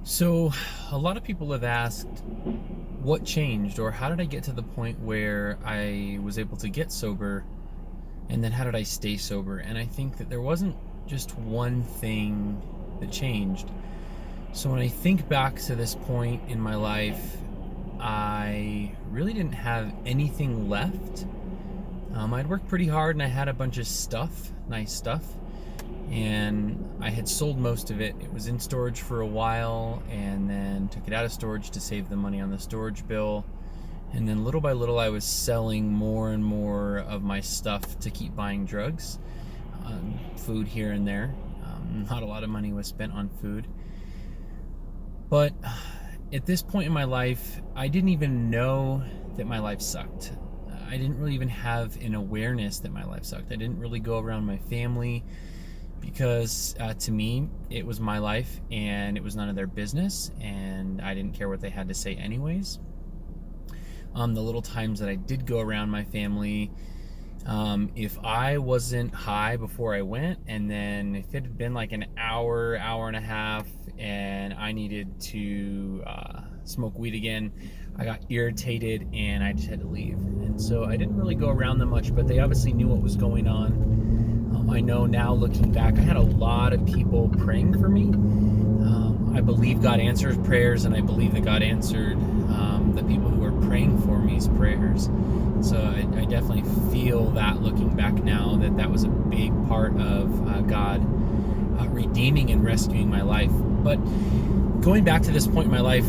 So, a lot of people have asked what changed, or how did I get to the point where I was able to get sober, and then how did I stay sober? And I think that there wasn't just one thing that changed. So, when I think back to this point in my life, I really didn't have anything left. I'd worked pretty hard and I had a bunch of stuff, nice stuff, and I had sold most of it. It was in storage for a while and then took it out of storage to save the money on the storage bill. And then little by little, I was selling more and more of my stuff to keep buying drugs, food here and there. Not a lot of money was spent on food. But at this point in my life, I didn't even know that my life sucked. I didn't really even have an awareness that my life sucked. I didn't really go around my family because to me, it was my life and it was none of their business, and I didn't care what they had to say anyways. The little times that I did go around my family, if I wasn't high before I went, and then if it had been like an hour and a half, and I needed to smoke weed again, I got irritated and I just had to leave. And so I didn't really go around them much, but they obviously knew what was going on. I know now, looking back, I had a lot of people praying for me. I believe God answers prayers, and I believe that God answered the people who were praying for me's prayers. So I definitely feel that, looking back now, that was a big part of God redeeming and rescuing my life. But going back to this point in my life,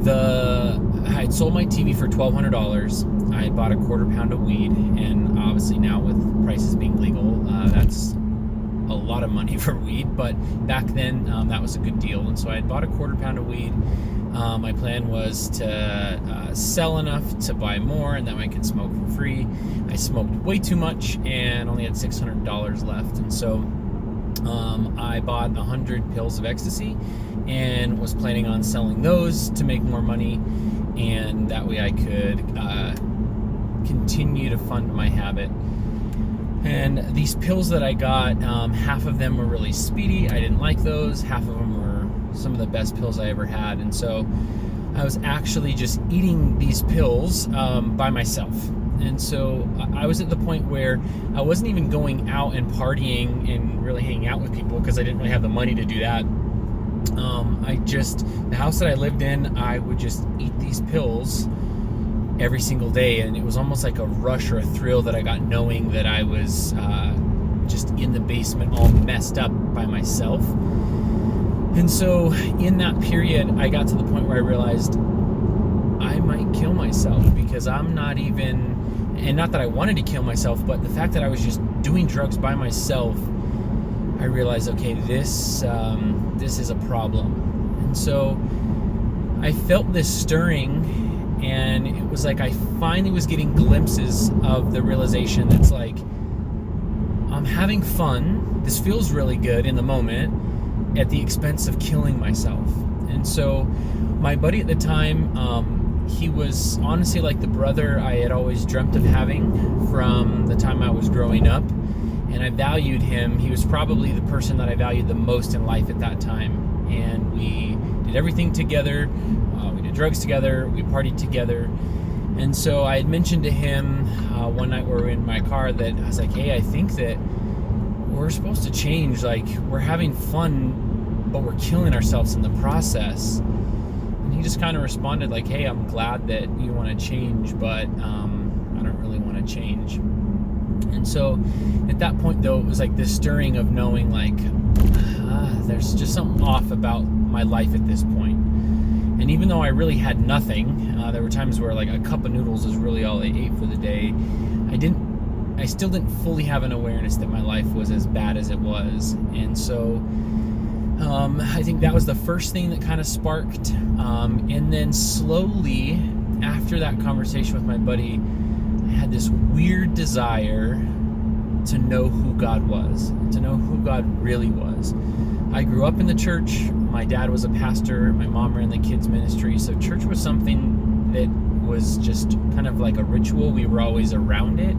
I had sold my TV for $1,200. I bought a quarter pound of weed, and obviously now with prices being legal, that's a lot of money for weed, but back then that was a good deal. And so I had bought a quarter pound of weed. My plan was to sell enough to buy more, and then I could smoke for free. I smoked way too much and only had $600 left, and so I bought 100 pills of ecstasy and was planning on selling those to make more money, and that way I could continue to fund my habit. And these pills that I got, half of them were really speedy. I didn't like those. Half of them were some of the best pills I ever had. And so I was actually just eating these pills by myself. And so I was at the point where I wasn't even going out and partying and really hanging out with people because I didn't really have the money to do that. The house that I lived in, I would just eat these pills every single day, and it was almost like a rush or a thrill that I got knowing that I was just in the basement all messed up by myself. And so in that period, I got to the point where I realized I might kill myself, because I'm not even, and not that I wanted to kill myself, but the fact that I was just doing drugs by myself, I realized, okay, this is a problem. And so I felt this stirring, and it was like I finally was getting glimpses of the realization that's like, I'm having fun, this feels really good in the moment, at the expense of killing myself. And so my buddy at the time, he was honestly like the brother I had always dreamt of having from the time I was growing up, and I valued him. He was probably the person that I valued the most in life at that time, and we did everything together. We did drugs together, we partied together. And so I had mentioned to him one night we were in my car that I was like, hey, I think that we're supposed to change. Like, we're having fun, but we're killing ourselves in the process. And he just kind of responded like, hey, I'm glad that you want to change, but I don't really want to change. And so at that point, though, it was like this stirring of knowing like, there's just something off about my life at this point. And even though I really had nothing, there were times where like a cup of noodles is really all I ate for the day. I still didn't fully have an awareness that my life was as bad as it was. And so I think that was the first thing that kind of sparked. And then slowly, after that conversation with my buddy, I had this weird desire to know who God was, to know who God really was. I grew up in the church. My dad was a pastor. My mom ran the kids ministry. So church was something that was just kind of like a ritual. We were always around it.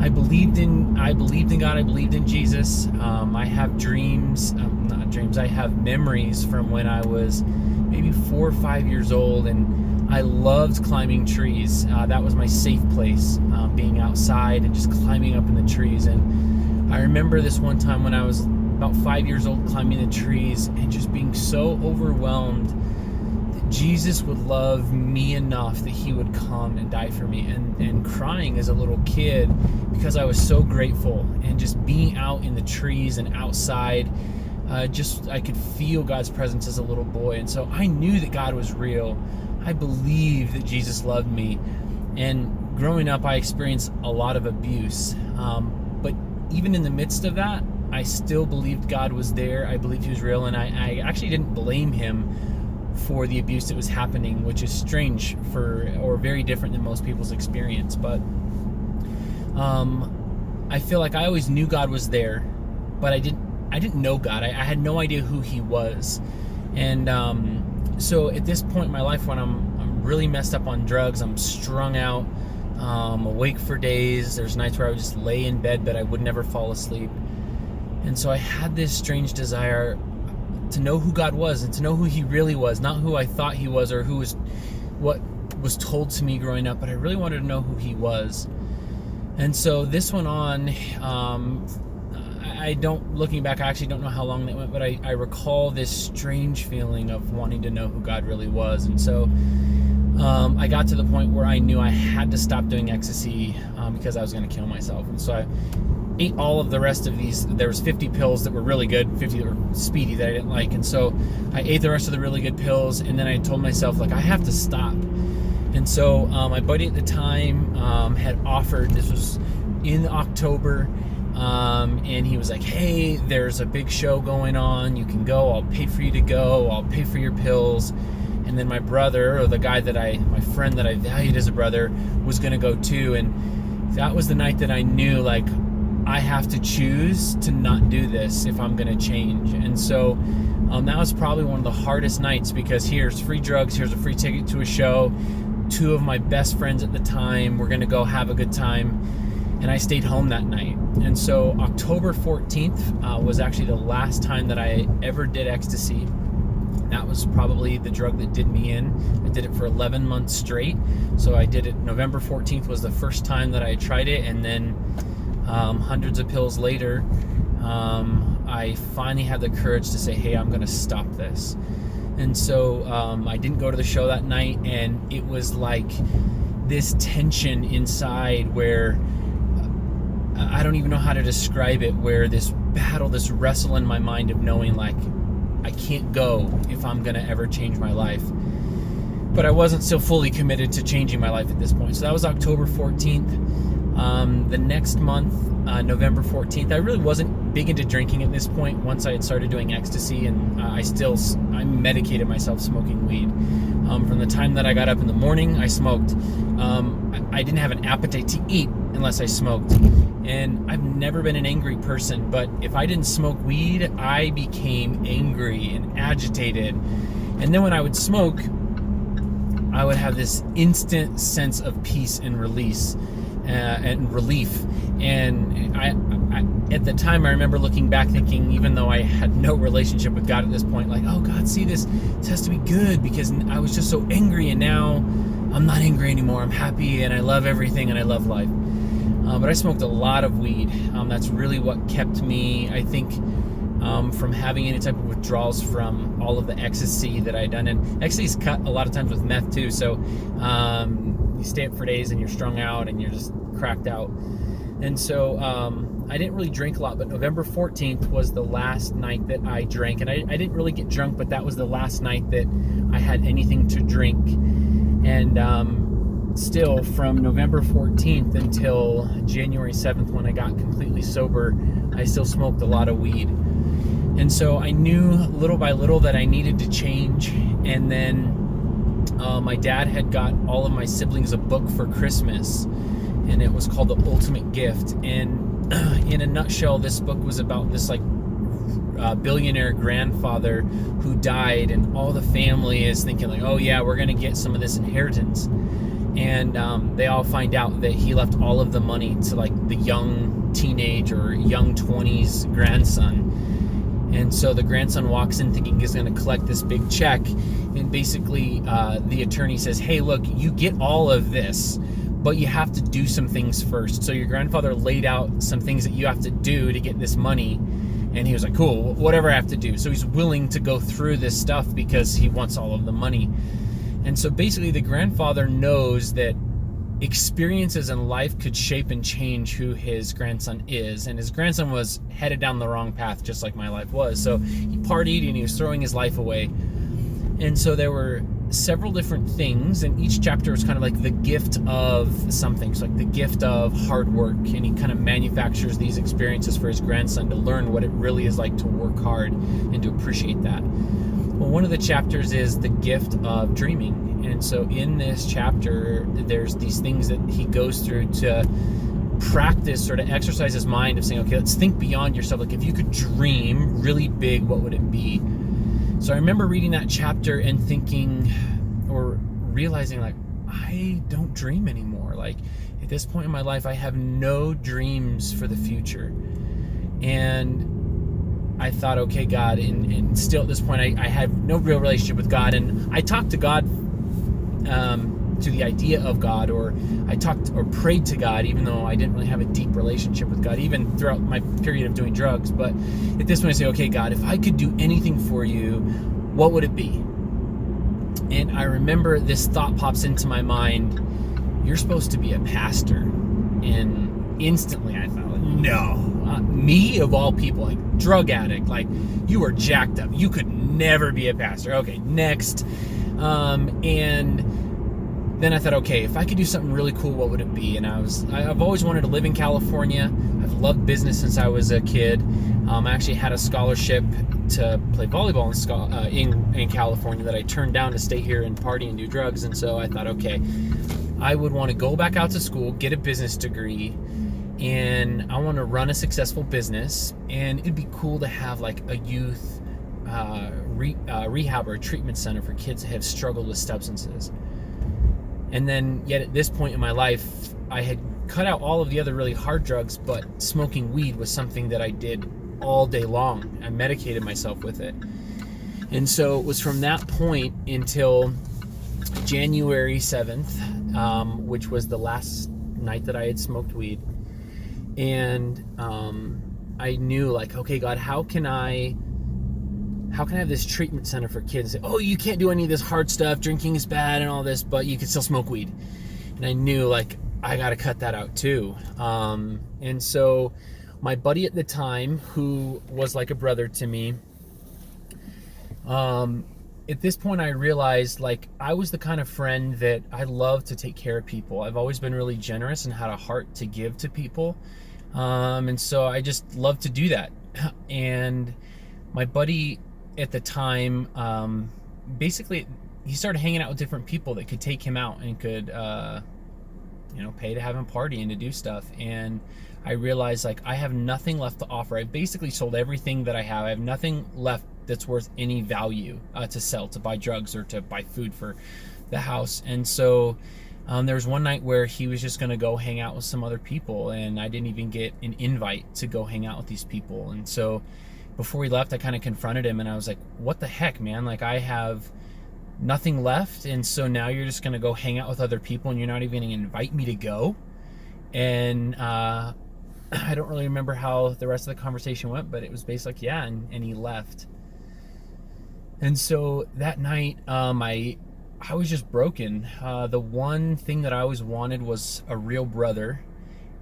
I believed in God. I believed in Jesus. I have dreams, not dreams, times I have memories from when I was maybe 4 or 5 years old, and I loved climbing trees. That was my safe place, being outside and just climbing up in the trees. And I remember this one time when I was about 5 years old, climbing the trees and just being so overwhelmed that Jesus would love me enough that he would come and die for me, and crying as a little kid because I was so grateful, and just being out in the trees and outside, I could feel God's presence as a little boy. And so I knew that God was real. I believed that Jesus loved me. And growing up, I experienced a lot of abuse, but even in the midst of that, I still believed God was there. I believed he was real, and I actually didn't blame him for the abuse that was happening, which is strange or very different than most people's experience. But I feel like I always knew God was there, but I didn't know God. I had no idea who he was. And so at this point in my life, when I'm really messed up on drugs, I'm strung out, awake for days. There's nights where I would just lay in bed, but I would never fall asleep. And so I had this strange desire to know who God was, and to know who he really was, not who I thought he was or what was told to me growing up, but I really wanted to know who he was. And so this went on. Looking back, I actually don't know how long that went, but I recall this strange feeling of wanting to know who God really was. And so I got to the point where I knew I had to stop doing ecstasy because I was going to kill myself. And so I ate all of the rest of these. There was 50 pills that were really good, 50 that were speedy that I didn't like. And so I ate the rest of the really good pills, and then I told myself, like, I have to stop. And so my buddy at the time had offered, this was in October, and he was like, hey, there's a big show going on, you can go, I'll pay for you to go, I'll pay for your pills. And then my brother, or my friend that I valued as a brother, was going to go too. And that was the night that I knew, like, I have to choose to not do this if I'm going to change. And so that was probably one of the hardest nights, because here's free drugs, here's a free ticket to a show. Two of my best friends at the time were going to go have a good time, and I stayed home that night. And so October 14th was actually the last time that I ever did ecstasy. That was probably the drug that did me in. I did it for 11 months straight. So I did it, November 14th was the first time that I tried it, and then hundreds of pills later, I finally had the courage to say, hey, I'm going to stop this. And so I didn't go to the show that night, and it was like this tension inside where I don't even know how to describe it, where this battle, this wrestle in my mind of knowing, like, I can't go if I'm going to ever change my life. But I wasn't still fully committed to changing my life at this point. So that was October 14th. The next month, November 14th, I really wasn't big into drinking at this point once I had started doing ecstasy, and I medicated myself smoking weed. From the time that I got up in the morning, I smoked. I didn't have an appetite to eat unless I smoked. And I've never been an angry person, but if I didn't smoke weed, I became angry and agitated. And then when I would smoke, I would have this instant sense of peace and release and relief. And I at the time, I remember looking back thinking, even though I had no relationship with God at this point, like, oh God, see, this has to be good, because I was just so angry, and now I'm not angry anymore. I'm happy, and I love everything, and I love life. But I smoked a lot of weed. That's really what kept me, I think, from having any type of withdrawals from all of the ecstasy that I'd done. And ecstasy's cut a lot of times with meth too. So you stay up for days and you're strung out and you're just cracked out. And so I didn't really drink a lot, but November 14th was the last night that I drank. And I didn't really get drunk, but that was the last night that I had anything to drink. And still, from November 14th until January 7th, when I got completely sober, I still smoked a lot of weed. And so I knew little by little that I needed to change. And then my dad had got all of my siblings a book for Christmas, and it was called The Ultimate Gift. And in a nutshell, this book was about this billionaire grandfather who died, and all the family is thinking, like, oh yeah, we're gonna get some of this inheritance. And they all find out that he left all of the money to, like, the young teenage or young 20s grandson. And so the grandson walks in thinking he's going to collect this big check. And basically the attorney says, hey, look, you get all of this, but you have to do some things first. So your grandfather laid out some things that you have to do to get this money. And he was like, cool, whatever I have to do. So he's willing to go through this stuff because he wants all of the money. And so basically the grandfather knows that experiences in life could shape and change who his grandson is. And his grandson was headed down the wrong path, just like my life was. So he partied and he was throwing his life away. And so there were several different things, and each chapter was kind of like the gift of something. So like the gift of hard work, and he kind of manufactures these experiences for his grandson to learn what it really is like to work hard and to appreciate that. Well, one of the chapters is the gift of dreaming. And so in this chapter, there's these things that he goes through to practice, sort of exercise his mind of saying, okay, let's think beyond yourself. Like if you could dream really big, what would it be? So I remember reading that chapter and thinking, or realizing, like, I don't dream anymore. Like at this point in my life, I have no dreams for the future. And I thought, okay, God, and still at this point, I have no real relationship with God. And I talked to God, to the idea of God, or I talked or prayed to God, even though I didn't really have a deep relationship with God, even throughout my period of doing drugs. But at this point, I say, okay, God, if I could do anything for you, what would it be? And I remember this thought pops into my mind, you're supposed to be a pastor. And instantly I thought, no, me of all people, like drug addict, like you are jacked up. You could never be a pastor. Okay, next. And then I thought, okay, if I could do something really cool, what would it be? And I've always wanted to live in California. I've loved business since I was a kid. I actually had a scholarship to play volleyball in California that I turned down to stay here and party and do drugs. And so I thought, okay, I would want to go back out to school, get a business degree, and I want to run a successful business. And it'd be cool to have like a youth rehab or a treatment center for kids that have struggled with substances. And then yet at this point in my life, I had cut out all of the other really hard drugs, but smoking weed was something that I did all day long. I medicated myself with it. And so it was from that point until January 7th, which was the last night that I had smoked weed. And I knew, like, okay, God, how can I have this treatment center for kids? Say, oh, you can't do any of this hard stuff, drinking is bad and all this, but you can still smoke weed. And I knew, like, I got to cut that out too. And so my buddy at the time, who was like a brother to me, at this point I realized, like, I was the kind of friend that I love to take care of people. I've always been really generous and had a heart to give to people. And so I just love to do that. And my buddy at the time, basically he started hanging out with different people that could take him out and could, pay to have him party and to do stuff. And I realized, like, I have nothing left to offer. I've basically sold everything that I have. I have nothing left that's worth any value to sell, to buy drugs or to buy food for the house. And so there was one night where he was just going to go hang out with some other people, and I didn't even get an invite to go hang out with these people. And so before he left, I kind of confronted him, and I was like, what the heck, man? Like, I have nothing left, and so now you're just going to go hang out with other people, and you're not even going to invite me to go? And I don't really remember how the rest of the conversation went, but it was basically like, yeah, and he left. And so that night, I was just broken. The one thing that I always wanted was a real brother,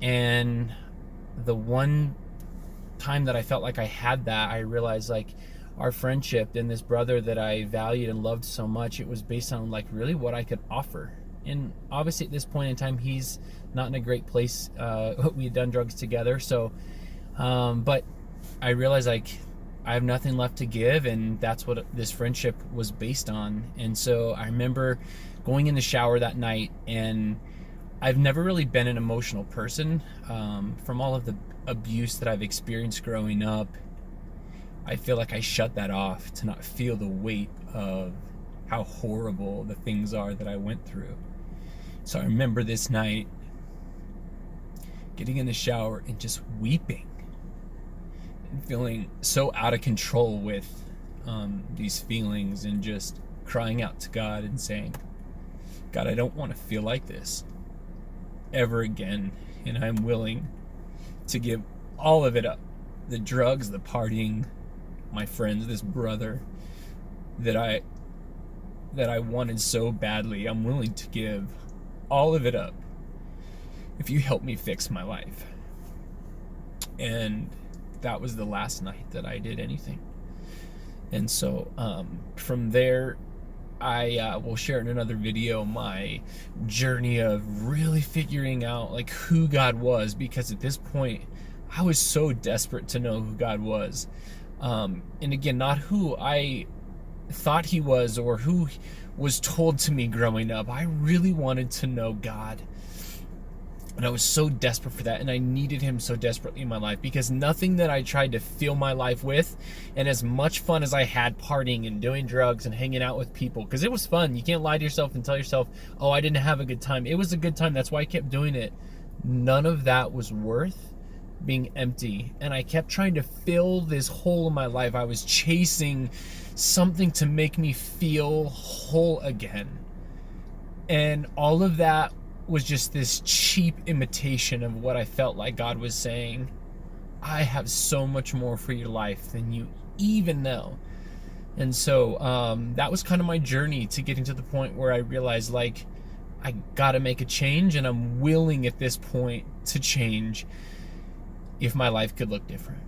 and the one time that I felt like I had that, I realized, like, our friendship and this brother that I valued and loved so much, it was based on, like, really what I could offer. And obviously at this point in time, he's not in a great place. We had done drugs together, so but I realized, like, I have nothing left to give, and that's what this friendship was based on. And so I remember going in the shower that night, and I've never really been an emotional person. From all of the abuse that I've experienced growing up, I feel like I shut that off to not feel the weight of how horrible the things are that I went through. So I remember this night getting in the shower and just weeping. feeling so out of control with these feelings, and just crying out to God and saying, God, I don't want to feel like this ever again, and I'm willing to give all of it up. The drugs, the partying, my friends, this brother that I wanted so badly, I'm willing to give all of it up if you help me fix my life. And that was the last night that I did anything. And so from there, I will share in another video my journey of really figuring out like who God was, because at this point I was so desperate to know who God was. And again, not who I thought he was or who was told to me growing up. I really wanted to know God. And I was so desperate for that, and I needed him so desperately in my life, because nothing that I tried to fill my life with, and as much fun as I had partying and doing drugs and hanging out with people, because it was fun. You can't lie to yourself and tell yourself, oh, I didn't have a good time. It was a good time. That's why I kept doing it. None of that was worth being empty. And I kept trying to fill this hole in my life. I was chasing something to make me feel whole again. And all of that was just this cheap imitation of what I felt like God was saying. I have so much more for your life than you even know. And so that was kind of my journey to getting to the point where I realized, like, I gotta make a change, and I'm willing at this point to change if my life could look different.